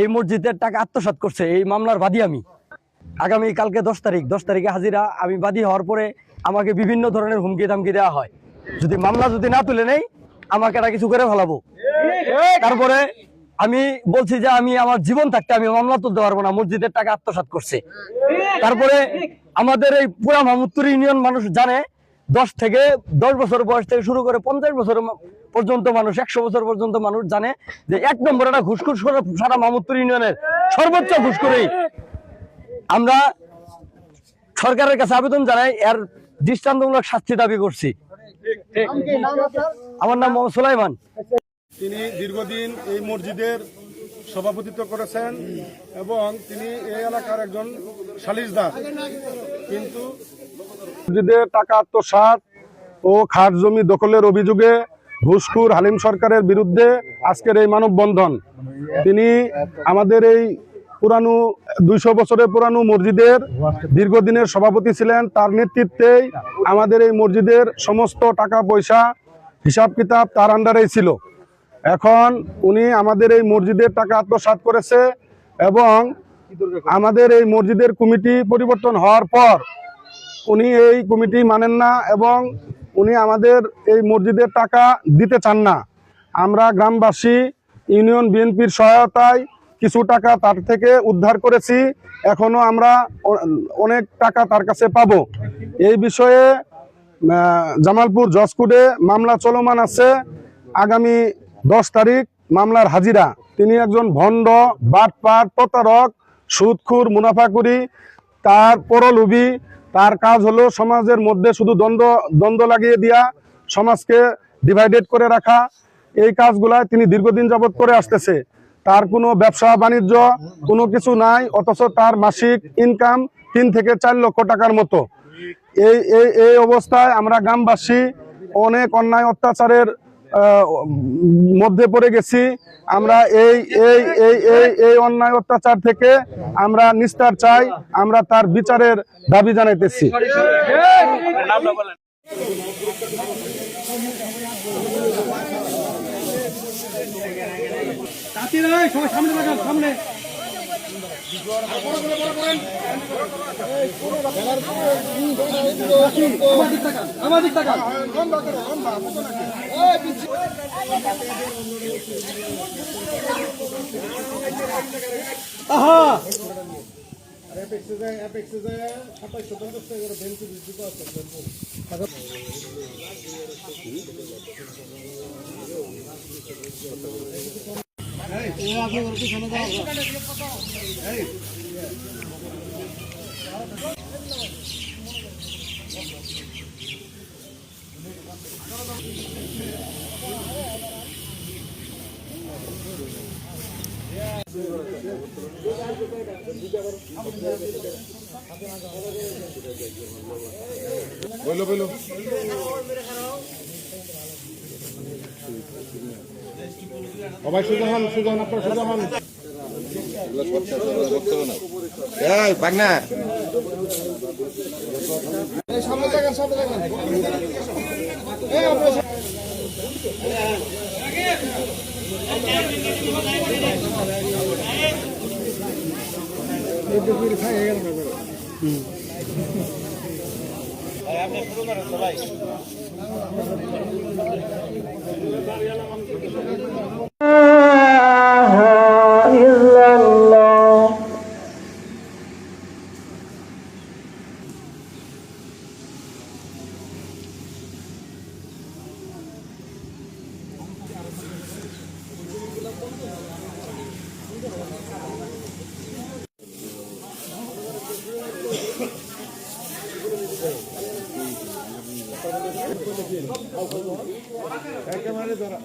এই মসজিদের টাকা আত্মসাৎ করছে, এই মামলার বাদী আমি। আগামী কালকে 10 তারিখে হাজিরা। আমি বাদী হওয়ার পরে আমাকে বিভিন্ন ধরনের হুমকি ধামকি দেওয়া হয়, যদি মামলা না তুলে নেই আমাকে এটা কিছু করে ফেলাবো। তারপরে আমি বলছি যে আমি আমার জীবন থাকতে আমি মামলা তুলতে পারবো না, মসজিদের টাকা আত্মসাৎ করছে। তারপরে আমাদের এই পুরা মাহমুদপুর ইউনিয়ন মানুষ জানে, 10 বছর বয়স থেকে শুরু করে 50 বছর পর্যন্ত মানুষ, 100 বছর পর্যন্ত মানুষ জানে যে 1 নম্বর একটা ঘুষখোর সারা মাহমুদপুর ইউনিয়নের সর্বোচ্চ ঘুষখোরি। আমরা সরকারের কাছে আবেদন জানাই, এর দৃষ্টান্তমূলক শাস্তি দাবি করছি। আমার নাম মোহাম্মদ সুলাইমান। তিনি দীর্ঘদিন এই মসজিদের সভাপতিত্ব করেছেন এবং তিনি এই এলাকার একজন সালিসদার, কিন্তু মসজিদের টাকা আত্মসাৎ ও খাস জমি দখলের অভিযোগে ঘুষখোর হালিম সরকারের বিরুদ্ধে আজকের এই মানববন্ধন। তিনি আমাদের এই পুরানো 200 বছরের পুরানো মসজিদের দীর্ঘদিনের সভাপতি ছিলেন। তার নেতৃত্বেই আমাদের এই মসজিদের সমস্ত টাকা পয়সা হিসাব কিতাব তার আন্ডারেই ছিল। এখন উনি আমাদের এই মসজিদের টাকা আত্মসাৎ করেছে এবং আমাদের এই মসজিদের কমিটি পরিবর্তন হওয়ার পর উনি এই কমিটি মানেন না এবং উনি আমাদের এই মসজিদের টাকা দিতে চান না। আমরা গ্রামবাসী ইউনিয়ন বিএনপির সহায়তায় কিছু টাকা তার থেকে উদ্ধার করেছি, এখনো আমরা অনেক টাকা তার কাছে পাবো। এই বিষয়ে জামালপুর জজ কোর্টে মামলা চলমান আছে। আগামী 10 তারিখ মামলার হাজিরা। তিনি একজন ভণ্ড, বাটপার, প্রতারক, সুদখোর, মুনাফাকুরি, তার পরলোভী। তার কাজ হলো সমাজের মধ্যে শুধু দ্বন্দ্ব লাগিয়ে দিয়া সমাজকে ডিভাইডেড করে রাখা। এই কাজগুলায় তিনি দীর্ঘদিন যাবৎ করে আসতেছে। তার কোনো ব্যবসা বাণিজ্য কোনো কিছু নাই, অথচ তার মাসিক ইনকাম 3 থেকে 4 লক্ষ টাকার মতো। এই অবস্থায় আমরা গ্রামবাসী অনেক অন্যায় অত্যাচারের মধ্যে পড়ে গেছি। আমরা এই অন্যায় অত্যাচার থেকে আমরা নিস্তার চাই, আমরা তার বিচারের দাবি জানাইতেছি। সামনে আমাদের টাকা বলো সবাই সোজা হন, আপনার সোজা হন। সামনে দেখেন আপনি শুরু করেন সবাই। ক্যামেরা ধরা